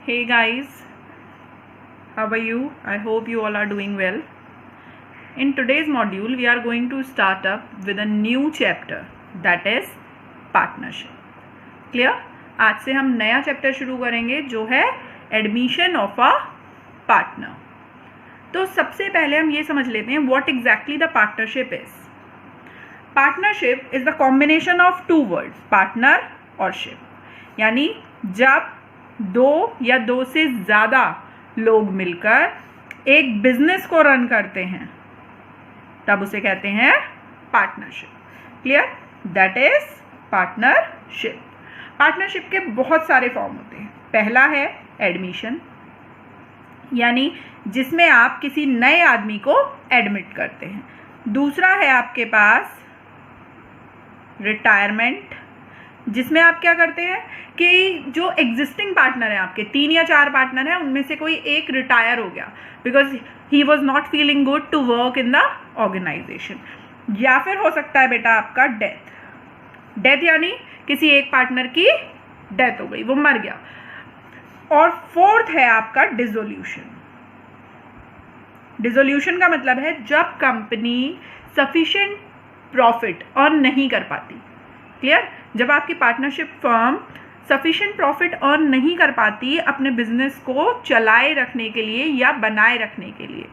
Hey guys, how are you? I hope you all are doing well. In today's module, we are going to start up with a new chapter that is partnership. Clear? आज से हम नया chapter शुरू करेंगे जो है admission of a partner. तो सबसे पहले हम ये समझ लेते हैं what exactly the partnership is. Partnership is the combination of two words, partner और शिप. यानी जब दो या दो से ज़्यादा लोग मिलकर एक बिजनेस को रन करते हैं तब उसे कहते हैं partnership. Clear? That is partnership. Partnership के बहुत सारे फॉर्म होते हैं. पहला है एडमिशन, यानी जिसमें आप किसी नए आदमी को एडमिट करते हैं. दूसरा है आपके पास रिटायरमेंट, जिसमें आप क्या करते हैं कि जो एग्जिस्टिंग पार्टनर है आपके 3 या 4 पार्टनर हैं, उनमें से कोई एक रिटायर हो गया because he was not feeling good to work in the organisation. या फिर हो सकता है बेटा आपका डेथ यानी किसी एक पार्टनर की डेथ हो गई, वो मर गया. और फोर्थ है आपका डिसोल्यूशन. डिसोल्यूशन का मतलब है जब कंपनी सफिशिएंट प्रॉफिट अर्न नहीं कर पाती. क्लियर? जब आपकी partnership firm sufficient profit earn नहीं कर पाती अपने बिजनेस को चलाए रखने के लिए या बनाए रखने के लिए,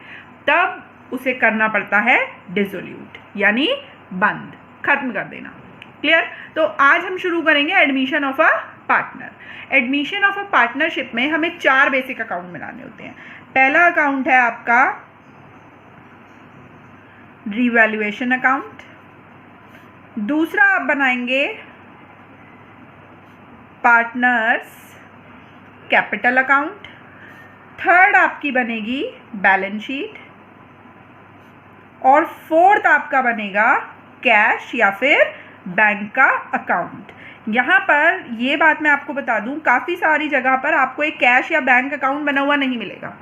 तब उसे करना पड़ता है डिसोल्यूट, यानी बंद, खत्म कर देना. क्लियर? तो आज हम शुरू करेंगे admission of a partner. Admission of a partnership में हमें 4 बेसिक अकाउंट बनाने होते हैं. पहला अकाउंट है आपका रिवैल्यूएशन अकाउंट. दूसरा आप बनाएंगे पार्टनर्स कैपिटल अकाउंट. थर्ड आपकी बनेगी बैलेंस शीट. और फोर्थ आपका बनेगा कैश या फिर बैंक का अकाउंट. यहाँ पर ये बात मैं आपको बता दूँ, काफ़ी सारी जगह पर आपको एक कैश या बैंक अकाउंट बना हुआ नहीं मिलेगा.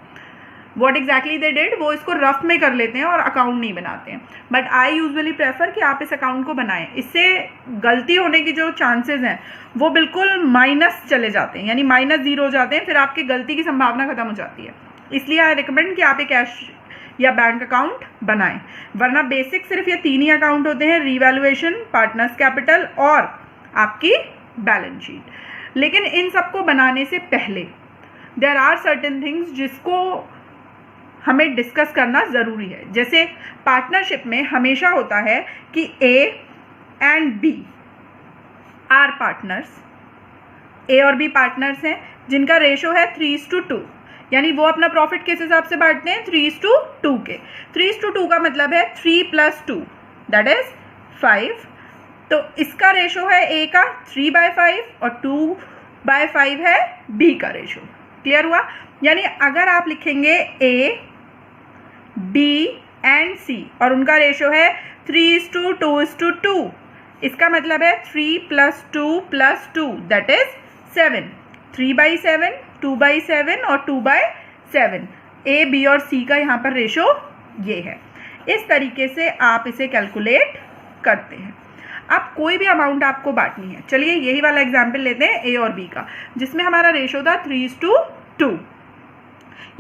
What exactly they did, वो इसको रफ में कर लेते हैं और अकाउंट नहीं बनाते हैं. बट आई यूजुअली प्रेफर कि आप इस अकाउंट को बनाएं. इससे गलती होने की जो चांसेस हैं वो बिल्कुल माइनस चले जाते हैं, यानी -0 हो जाते हैं. फिर आपकी गलती की संभावना खत्म हो जाती है. इसलिए आई रिकमेंड कि आप एक कैश या बैंक अकाउंट बनाएं. वरना बेसिक सिर्फ ये 3 ही अकाउंट होते हैं, रिवैल्यूएशन, पार्टनर्स कैपिटल और आपकी बैलेंस शीट. लेकिन इन सबको बनाने से पहले देयर आर सर्टेन थिंग्स जिसको हमें डिस्कस करना ज़रूरी है. जैसे पार्टनरशिप में हमेशा होता है कि A and B are partners. A और बी पार्टनर्स हैं जिनका रेशो है 3:2, यानी वो अपना प्रॉफिट किस हिसाब से बांटते हैं, 3:2 के. 3:2 का मतलब है 3 + 2 दैट इज 5. तो इसका रेशो है ए का 3/5 और 2/5 है बी का रेशो. क्लियर हुआ? यानी अगर आप लिखेंगे ए बी एंड सी और उनका रेशो है 3:2, इसका मतलब है 3 + 2 + 2 दैट इज 7. 3/7, 2/7 और 2/7. ए बी और सी का यहाँ पर रेशो ये है. इस तरीके से आप इसे कैलकुलेट करते हैं. अब कोई भी अमाउंट आपको बांटनी है. चलिए यही वाला एग्जाम्पल लेते हैं ए और बी का, जिसमें हमारा रेशो था 3:2,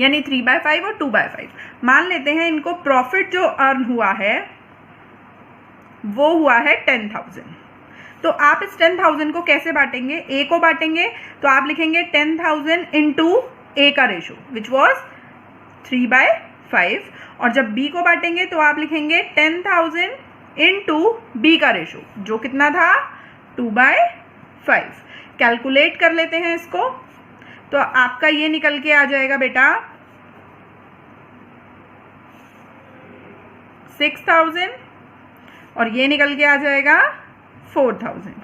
यानी 3/5 और 2/5. मान लेते हैं इनको प्रॉफिट जो अर्न हुआ है वो हुआ है 10,000. तो आप इस 10,000 को कैसे बांटेंगे? ए को बांटेंगे तो आप लिखेंगे 10,000 इंटू ए का रेशो विच वॉज 3/5. और जब बी को बांटेंगे तो आप लिखेंगे 10,000 इंटू बी का रेशो जो कितना था 2/5. कैलकुलेट कर लेते हैं इसको. तो आपका ये निकल के आ जाएगा बेटा 6,000 और ये निकल के आ जाएगा 4,000.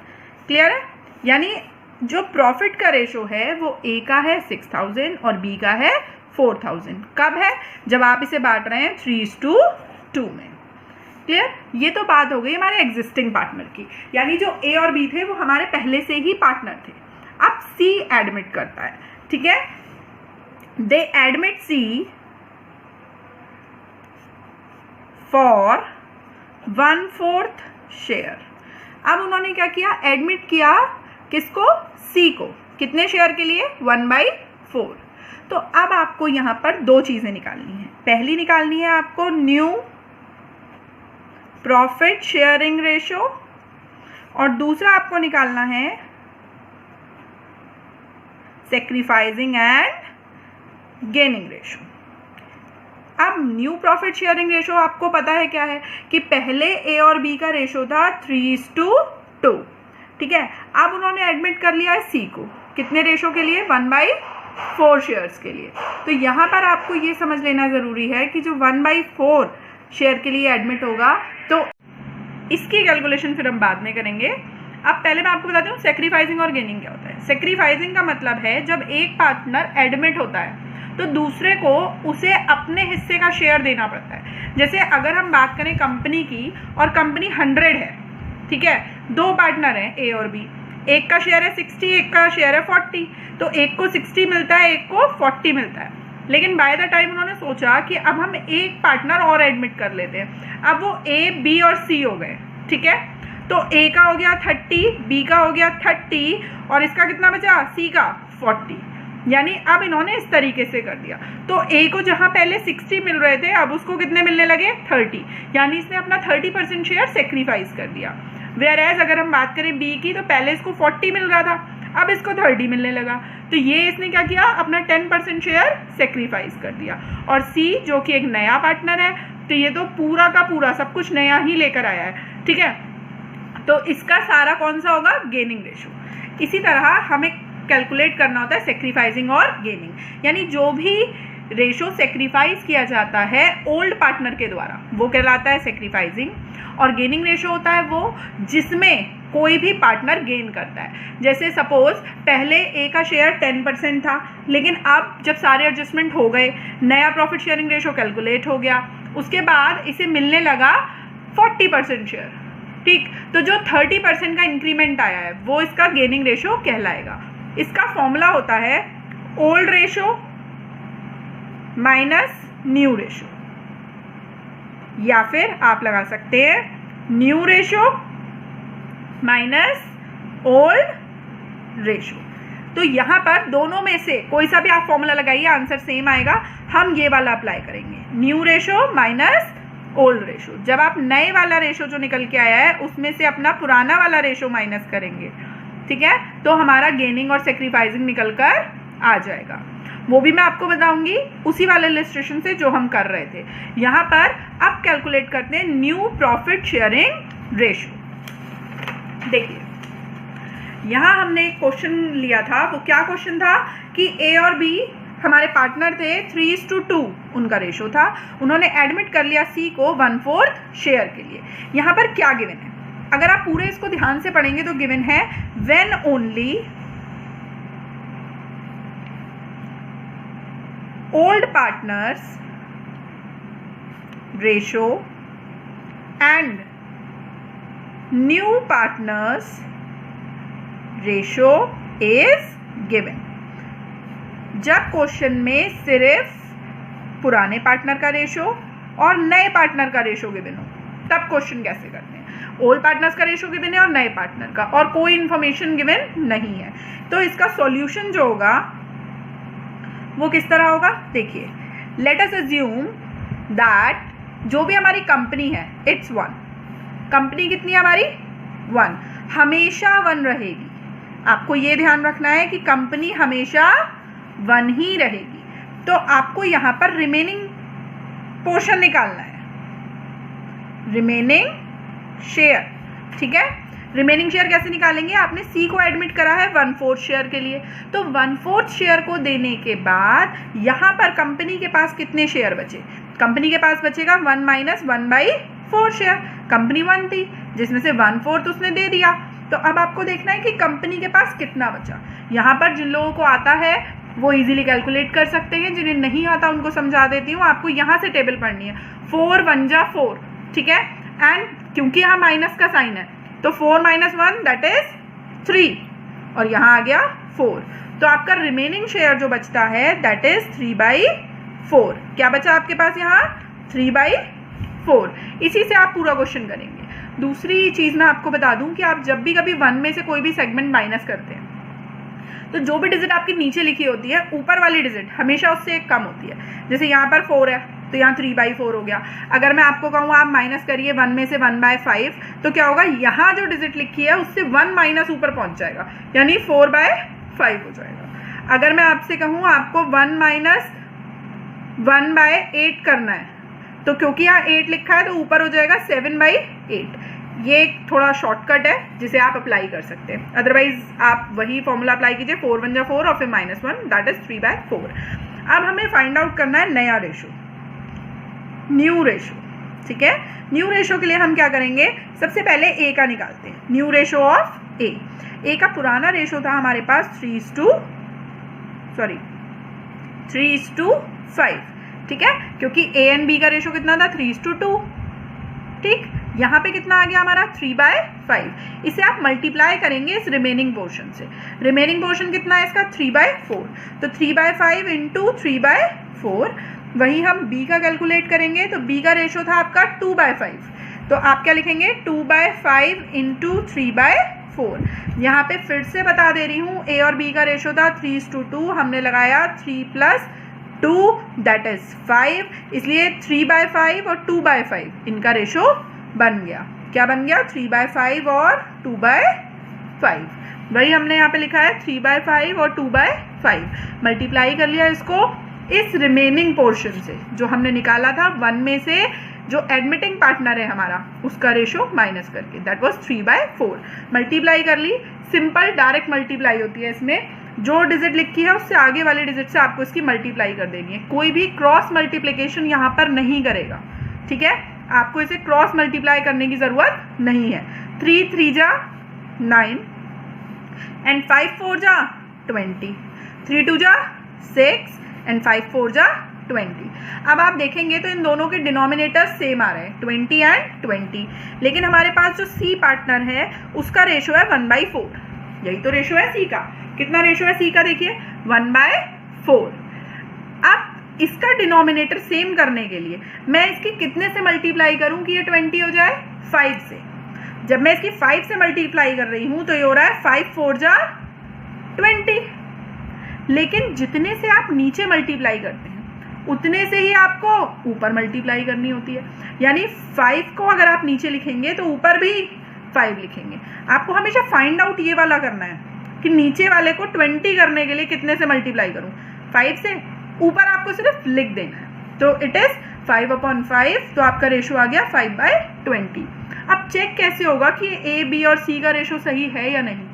क्लियर है? यानी जो प्रॉफिट का रेशो है वो ए का है 6,000 और बी का है 4,000. कब है? जब आप इसे बांट रहे हैं 3:2 में. क्लियर? ये तो बात हो गई हमारे एग्जिस्टिंग पार्टनर की, यानी जो ए और बी थे वो हमारे पहले से ही पार्टनर थे. अब सी एडमिट करता है. ठीक है? They admit C for 1/4 share. अब उन्होंने क्या किया? एडमिट किया किसको? सी को. कितने शेयर के लिए? 1/4. 4। तो अब आपको यहाँ पर दो चीज़ें निकालनी है। पहली निकालनी है आपको न्यू प्रॉफिट शेयरिंग रेशो और दूसरा आपको निकालना है सेक्रीफाइसिंग एंड गेनिंग रेशो। अब न्यू प्रॉफिट शेयरिंग रेशो आपको पता है क्या है कि पहले ए और बी का रेशो था 3:2, ठीक है। अब उन्होंने एडमिट कर लिया है सी को, कितने रेशो के लिए? 1/4 शेयर्स के लिए। तो यहाँ पर आपको ये समझ लेना ज़रूरी है कि जो 1/4 शेयर के लिए एडमिट होगा, तो इसकी कैलकुलेशन फिर हम बाद में करेंगे। अब पहले मैं आपको बताती हूँ सेक्रीफाइसिंग और गेनिंग क्या होता है। सेक्रीफाइसिंग का मतलब है जब एक पार्टनर एडमिट होता है तो दूसरे को उसे अपने हिस्से का शेयर देना पड़ता है। जैसे अगर हम बात करें कंपनी की, और कंपनी 100 है, ठीक है, दो पार्टनर हैं ए और बी, एक का शेयर है 60, एक का शेयर है 40, तो एक को 60 मिलता है, एक को 40 मिलता है। लेकिन बाय द टाइम उन्होंने सोचा कि अब हम एक पार्टनर और एडमिट कर लेते हैं। अब वो ए, बी और सी हो गए, ठीक है। तो ए का हो गया 30, बी का हो गया 30 और इसका कितना बचा? सी का 40। यानी अब इन्होंने इस तरीके से कर दिया। तो ए को जहां पहले 60 मिल रहे थे, अब उसको कितने मिलने लगे? 30। यानी इसने अपना 30% शेयर सेक्रीफाइस कर दिया। वेयर एज अगर हम बात करें बी की, तो पहले इसको 40 मिल रहा था, अब इसको 30 मिलने लगा। तो ये इसने क्या किया? अपना 10% शेयर सेक्रीफाइस कर दिया। और सी जो कि एक नया पार्टनर है, तो ये तो पूरा का पूरा सब कुछ नया ही लेकर आया है, ठीक है। तो इसका सारा कौन सा होगा? Gaining ratio. इसी तरह हमें कैलकुलेट करना होता है सेक्रीफाइसिंग और गेनिंग। यानी जो भी रेशो सेक्रीफाइस किया जाता है ओल्ड पार्टनर के द्वारा, वो कहलाता है सेक्रीफाइसिंग। और गेनिंग रेशो होता है वो जिसमें कोई भी पार्टनर गेन करता है। जैसे सपोज पहले ए का शेयर 10% था, लेकिन अब जब सारे एडजस्टमेंट हो गए, नया प्रॉफिट शेयरिंग रेशो कैलकुलेट हो गया, उसके बाद इसे मिलने लगा 40% शेयर, ठीक। तो जो 30% का इंक्रीमेंट आया है वो इसका गेनिंग रेशो कहलाएगा। इसका फॉर्मूला होता है old ratio minus new ratio, या फिर आप लगा सकते हैं new ratio minus old ratio. तो यहां पर दोनों में से कोई सा भी आप फॉर्मूला लगाइए, आंसर सेम आएगा। हम ये वाला अप्लाई करेंगे, new ratio minus old ratio. जब आप नए वाला रेशो जो निकल के आया है उसमें से अपना पुराना वाला रेशो माइनस करेंगे, ठीक है, तो हमारा गेनिंग और सेक्रीफाइसिंग निकल कर आ जाएगा। वो भी मैं आपको बताऊंगी उसी वाले इलस्ट्रेशन से जो हम कर रहे थे। यहाँ पर अब कैलकुलेट करते हैं न्यू प्रॉफिट शेयरिंग रेशो। देखिए यहाँ हमने एक क्वेश्चन लिया था, वो क्या क्वेश्चन था कि ए और बी हमारे पार्टनर थे, 3:2 उनका रेशो था। उन्होंने एडमिट कर लिया सी को 1/4 शेयर के लिए। यहाँ पर क्या गिवन है? अगर आप पूरे इसको ध्यान से पढ़ेंगे तो गिवन है when only old partners ratio and new partners ratio is given। जब क्वेश्चन में सिर्फ पुराने पार्टनर का रेशो और नए पार्टनर का रेशो गिवन हो, तब क्वेश्चन कैसे करते हैं? ओल्ड पार्टनर्स का रेशो गिवन है और नए पार्टनर का, और कोई इंफॉर्मेशन गिवन नहीं है। तो इसका सॉल्यूशन जो होगा वो किस तरह होगा? देखिए, लेट अस अज्यूम दैट जो भी हमारी कंपनी है इट्स 1। कंपनी कितनी है हमारी? 1, हमेशा 1 रहेगी। आपको ये ध्यान रखना है कि कंपनी हमेशा 1 ही रहेगी। तो आपको यहाँ पर रिमेनिंग पोर्शन निकालना है, रिमेनिंग शेयर, ठीक है। रिमेनिंग शेयर कैसे निकालेंगे? आपने सी को एडमिट करा है 1/4 शेयर के लिए, तो 1/4 शेयर को देने के बाद यहाँ पर कंपनी के पास कितने शेयर बचे? कंपनी के पास बचेगा 1 माइनस 1/4 शेयर। कंपनी 1 थी जिसमें से 1/4 उसने दे दिया। तो अब आपको देखना है कि कंपनी के पास कितना बचा। यहाँ पर जिन लोगों को आता है वो इजीली कैलकुलेट कर सकते हैं, जिन्हें नहीं आता उनको समझा देती हूँ। आपको यहाँ से टेबल पढ़नी है, 4 1 जा 4, ठीक है। एंड क्योंकि यहाँ माइनस का साइन है तो 4 माइनस 1 दैट इज 3, और यहाँ आ गया 4। तो आपका रिमेनिंग शेयर जो बचता है दैट इज 3/4। क्या बचा आपके पास यहाँ? 3/4। इसी से आप पूरा क्वेश्चन करेंगे। दूसरी चीज़ मैं आपको बता दूं कि आप जब भी कभी 1 में से कोई भी सेगमेंट माइनस करते हैं तो जो भी डिजिट आपकी नीचे लिखी होती है ऊपर वाली डिजिट हमेशा उससे एक कम होती है। जैसे यहाँ पर 4 है तो यहाँ 3/4 हो गया। अगर मैं आपको कहूँ आप माइनस करिए 1 में से 1/5 तो क्या होगा, यहाँ जो डिजिट लिखी है उससे 1 माइनस ऊपर पहुँच जाएगा, यानी 4/5 हो जाएगा। अगर मैं आपसे कहूँ आपको 1 माइनस 1/8 करना है तो क्योंकि यहाँ 8 लिखा है तो ऊपर हो जाएगा 7/8। ये एक थोड़ा शॉर्टकट है जिसे आप अप्लाई कर सकते हैं, अदरवाइज आप वही फॉर्मूला अप्लाई कीजिए 4 × 4 और फिर -1 दैट इज 3/4। अब हमें फाइंड आउट करना है नया रेशो, न्यू रेशो। ठीक है, न्यू रेशो के लिए हम क्या करेंगे, सबसे पहले ए का निकालते हैं, न्यू रेशो ऑफ ए। ए का पुराना रेशो था हमारे पास 3:5, ठीक है, क्योंकि ए एंड बी का रेशो कितना था 3:2। ठीक, यहाँ पे कितना आ गया हमारा 3/5। इसे आप मल्टीप्लाई करेंगे इस रिमेनिंग पोर्शन से। रिमेनिंग पोर्शन कितना है इसका 3/4, तो 3/5 × 3/4। वही हम b का कैलकुलेट करेंगे तो b का रेशो था आपका 2/5, तो आप क्या लिखेंगे 2/5 × 3/4। यहाँ पे फिर से बता दे रही हूँ a और b का रेशो था 3:2, हमने लगाया 3 + 2 दैट इज 5, इसलिए 3/5 और 2/5 इनका रेशो बन गया। क्या बन गया 3/5 और 2/5। वही हमने यहाँ पे लिखा है 3/5 और 2/5, मल्टीप्लाई कर लिया इसको इस रिमेनिंग पोर्शन से जो हमने निकाला था 1 में से जो एडमिटिंग पार्टनर है हमारा उसका रेशो माइनस करके, दैट वाज 3/4। मल्टीप्लाई कर ली, सिंपल डायरेक्ट मल्टीप्लाई होती है इसमें, जो डिजिट लिखी है उससे आगे वाले डिजिट से आपको इसकी मल्टीप्लाई कर देनी है, कोई भी क्रॉस मल्टीप्लिकेशन यहाँ पर नहीं करेगा। ठीक है, आपको इसे क्रॉस मल्टीप्लाई करने की जरूरत नहीं है। 3 × 3 = 9 एंड 5 × 4 = 20, 3 × 2 = 6 एंड 5 × 4 = 20। अब आप देखेंगे तो इन दोनों के डिनोमिनेटर सेम आ रहे हैं 20 एंड 20, लेकिन हमारे पास जो सी पार्टनर है उसका रेशो है 1/4। यही तो रेशो है सी का। कितना रेशो है सी का, देखिए 1/4। अब इसका डिनोमिनेटर सेम करने के लिए मैं इसकी कितने से मल्टीप्लाई करूं कि ये 20 हो जाए, 5 से। जब मैं इसकी 5 से मल्टीप्लाई कर रही हूं तो ये हो रहा है 5 × 4 = 20। लेकिन जितने से आप नीचे मल्टीप्लाई करते हैं उतने से ही आपको ऊपर मल्टीप्लाई करनी होती है, यानी 5 को अगर आप नीचे लिखेंगे तो ऊपर भी 5 लिखेंगे। आपको हमेशा फाइंड आउट ये वाला करना है कि नीचे वाले को 20 करने के लिए कितने से मल्टीप्लाई करूं, 5 से। ऊपर आपको सिर्फ लिख देना है, तो इट इज 5/5, तो आपका रेशो आ गया 5/20। अब चेक कैसे होगा कि ए बी और सी का रेशो सही है या नहीं।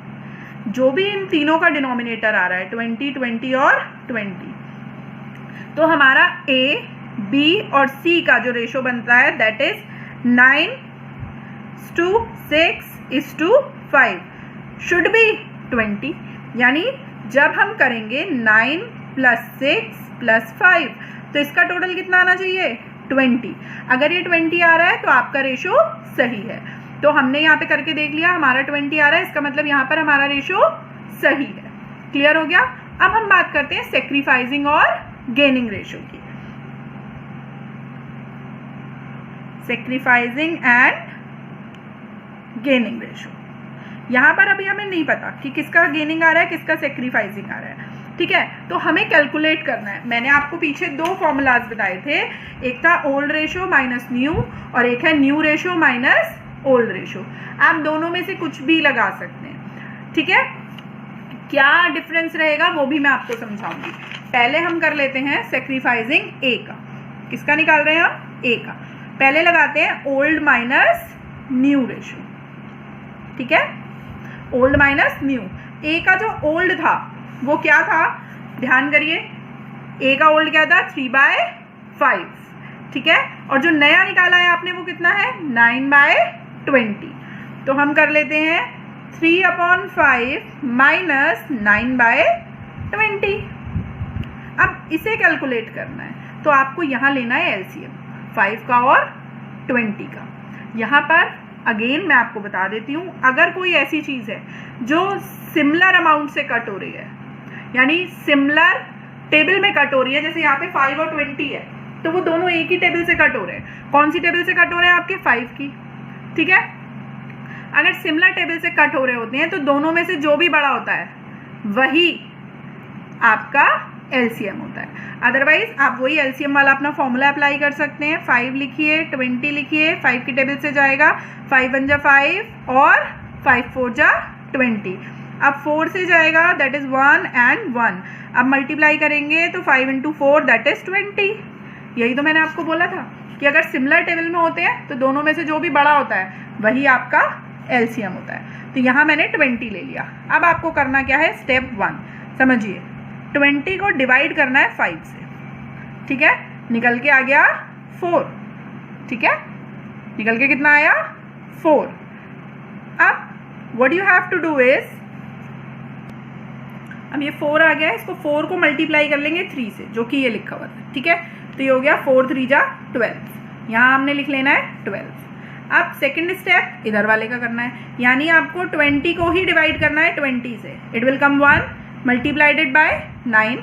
जो भी इन तीनों का डिनोमिनेटर आ रहा है 20, 20 और 20, तो हमारा ए बी और सी का जो रेशो बनता है दैट इज 9:6:5 शुड बी 20। यानी जब हम करेंगे 9 + 6 + 5 तो इसका टोटल कितना आना चाहिए 20। अगर ये 20 आ रहा है तो आपका रेशो सही है। तो हमने यहाँ पे करके देख लिया, हमारा 20 आ रहा है, इसका मतलब यहाँ पर हमारा रेशो सही है। क्लियर हो गया। अब हम बात करते हैं सेक्रीफाइसिंग और गेनिंग रेशो की। सेक्रीफाइसिंग एंड गेनिंग रेशो, यहाँ पर अभी हमें नहीं पता कि किसका गेनिंग आ रहा है किसका सेक्रीफाइसिंग आ रहा है। ठीक है, तो हमें कैलकुलेट करना है। मैंने आपको पीछे 2 फॉर्मूलाज बताए थे, एक था ओल्ड रेशो माइनस न्यू और एक है new ratio minus old ratio. आप दोनों में से कुछ भी लगा सकते हैं। ठीक है, क्या डिफरेंस रहेगा वो भी मैं आपको समझाऊंगी। पहले हम कर लेते हैं सेक्रीफाइसिंग ए का। किसका निकाल रहे हैं हम, ए का। पहले लगाते हैं ओल्ड माइनस न्यू रेशो। ठीक है, ओल्ड माइनस न्यू। ए का जो ओल्ड था वो क्या था, ध्यान करिए, ए का ओल्ड क्या था 3/5। ठीक है, और जो नया निकाला है आपने वो कितना है 9/20। तो हम कर लेते हैं 3/5 माइनस 9/20। अब इसे कैलकुलेट करना है तो आपको यहाँ लेना है एलसीएम 5 का और 20 का। यहाँ पर अगेन मैं आपको बता देती हूँ, अगर कोई ऐसी चीज़ है जो सिमिलर अमाउंट से कट हो रही है, यानी सिमिलर टेबल में कट हो रही है, जैसे यहाँ पे 5 और 20 है तो वो दोनों एक ही टेबल से कट हो रहे हैं। कौन सी टेबल से कट हो रहे हैं, आपके 5 की। ठीक है, अगर सिमिलर टेबल से कट हो रहे होते हैं तो दोनों में से जो भी बड़ा होता है वही आपका एलसीएम होता है। अदरवाइज आप वही एलसीएम वाला अपना फॉर्मूला अप्लाई कर सकते हैं। 5 लिखिए, 20 लिखिए, 5 की टेबल से जाएगा, 5 1 जा 5 और 5 4 जा 20। अब 4 से जाएगा, दैट इज 1 एंड 1। अब मल्टीप्लाई करेंगे तो 5 × 4 दैट इज 20। यही तो मैंने आपको बोला था कि अगर सिमिलर टेबल में होते हैं तो दोनों में से जो भी बड़ा होता है वही आपका एलसीएम होता है। तो यहाँ मैंने 20 ले लिया। अब आपको करना क्या है, स्टेप 1 समझिए, 20 को डिवाइड करना है 5 से, ठीक है। निकल के आ गया 4, ठीक है, निकल के कितना आया 4। अब what you have to do is, अब ये 4 आ गया, इसको 4 को मल्टीप्लाई कर लेंगे 3 से, जो कि ये लिखा हुआ था, ठीक है। तो ये हो गया 4 3 जा 12, यहाँ हमने लिख लेना है 12। अब सेकंड स्टेप इधर वाले का करना है, यानी आपको 20 को ही डिवाइड करना है 20 से। इट विल कम 1 मल्टीप्लाइडेड बाय 9,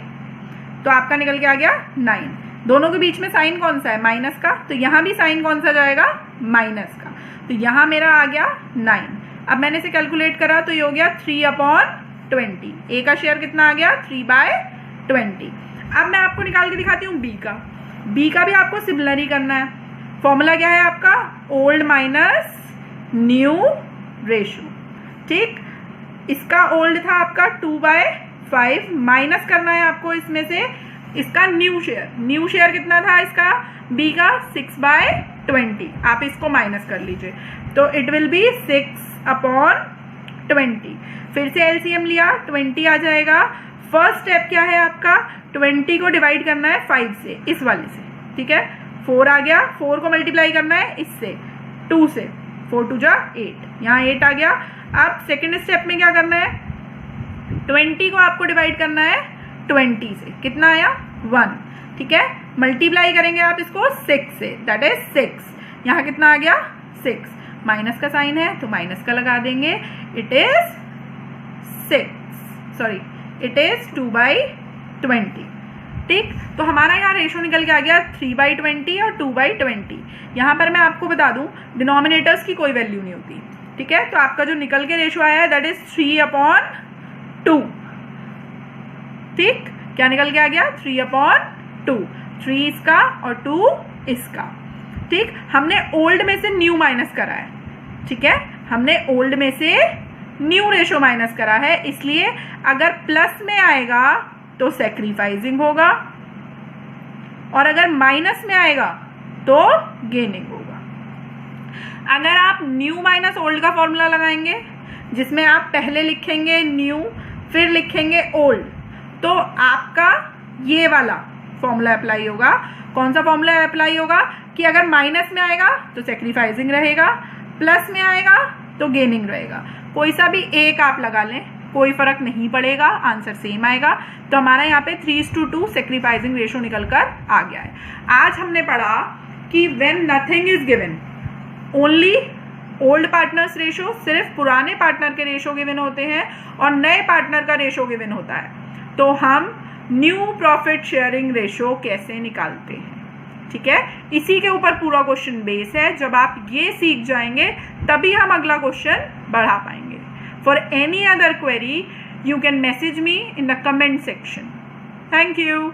तो आपका निकल के आ गया 9। दोनों के बीच में साइन कौन सा है, माइनस का, तो यहाँ भी साइन कौन सा जाएगा, माइनस का। तो यहाँ मेरा आ गया 9। अब मैंने इसे कैलकुलेट करा तो ये हो गया 3/20। ए का शेयर कितना आ गया, 3/20। अब मैं आपको निकाल के दिखाती हूँ बी का भी आपको सिमिलर ही करना है। फॉर्मूला क्या है आपका, ओल्ड माइनस न्यू रेशो, ठीक। इसका ओल्ड था आपका 2/5, माइनस करना है आपको इसमें से इसका न्यू शेयर कितना था इसका, बी का 6/20। आप इसको माइनस कर लीजिए तो इट विल बी 6/20। फिर से एलसीएम लिया, 20 आ जाएगा। फर्स्ट स्टेप क्या है आपका, 20 को डिवाइड करना है 5 से, इस वाले से, ठीक है। 4 आ गया, 4 को मल्टीप्लाई करना है इससे 2 से, 4 2 जा 8, यहाँ 8 आ गया। अब सेकेंड स्टेप में क्या करना है, 20 को आपको डिवाइड करना है 20 से, कितना आया 1, ठीक है। मल्टीप्लाई करेंगे आप इसको 6 से, दैट इज 6। यहाँ कितना आ गया 6, माइनस का साइन है तो माइनस का लगा देंगे। इट इज 2/20, ठीक। तो हमारा यहाँ रेशो निकल के आ गया 3/20 और 2/20। यहाँ पर मैं आपको बता दूं डिनोमिनेटर्स की कोई वैल्यू नहीं होती, ठीक है। तो आपका जो निकल के रेशो आया है दैट इज 3/2, ठीक। क्या निकल के आ गया 3/2, 3 इसका और 2 इसका, ठीक। हमने ओल्ड में से न्यू माइनस करा है, ठीक है, हमने ओल्ड में से न्यू रेशो माइनस करा है, इसलिए अगर प्लस में आएगा तो सैक्रिफाइसिंग होगा और अगर माइनस में आएगा तो गेनिंग होगा। अगर आप न्यू माइनस ओल्ड का फॉर्मूला लगाएंगे जिसमें आप पहले लिखेंगे न्यू फिर लिखेंगे ओल्ड, तो आपका ये वाला फॉर्मूला अप्लाई होगा। कौन सा फॉर्मूला अप्लाई होगा कि अगर माइनस में आएगा तो सैक्रिफाइसिंग रहेगा, प्लस में आएगा तो गेनिंग रहेगा। कोई सा भी एक आप लगा लें, कोई फर्क नहीं पड़ेगा, आंसर सेम आएगा। तो हमारा यहाँ पे 3:2 सैक्रिफाइसिंग रेशो निकल कर आ गया है। आज हमने पढ़ा कि when nothing is given only old partners ratio, सिर्फ पुराने पार्टनर के रेशो गिवन होते हैं और नए पार्टनर का रेशो गिवन होता है, तो हम न्यू प्रॉफिट शेयरिंग रेशो कैसे निकालते हैं, ठीक है। इसी के ऊपर पूरा क्वेश्चन बेस है। जब आप ये सीख जाएंगे तभी हम अगला क्वेश्चन बढ़ा पाएंगे। For any other query, you can message me in the comment section. Thank you.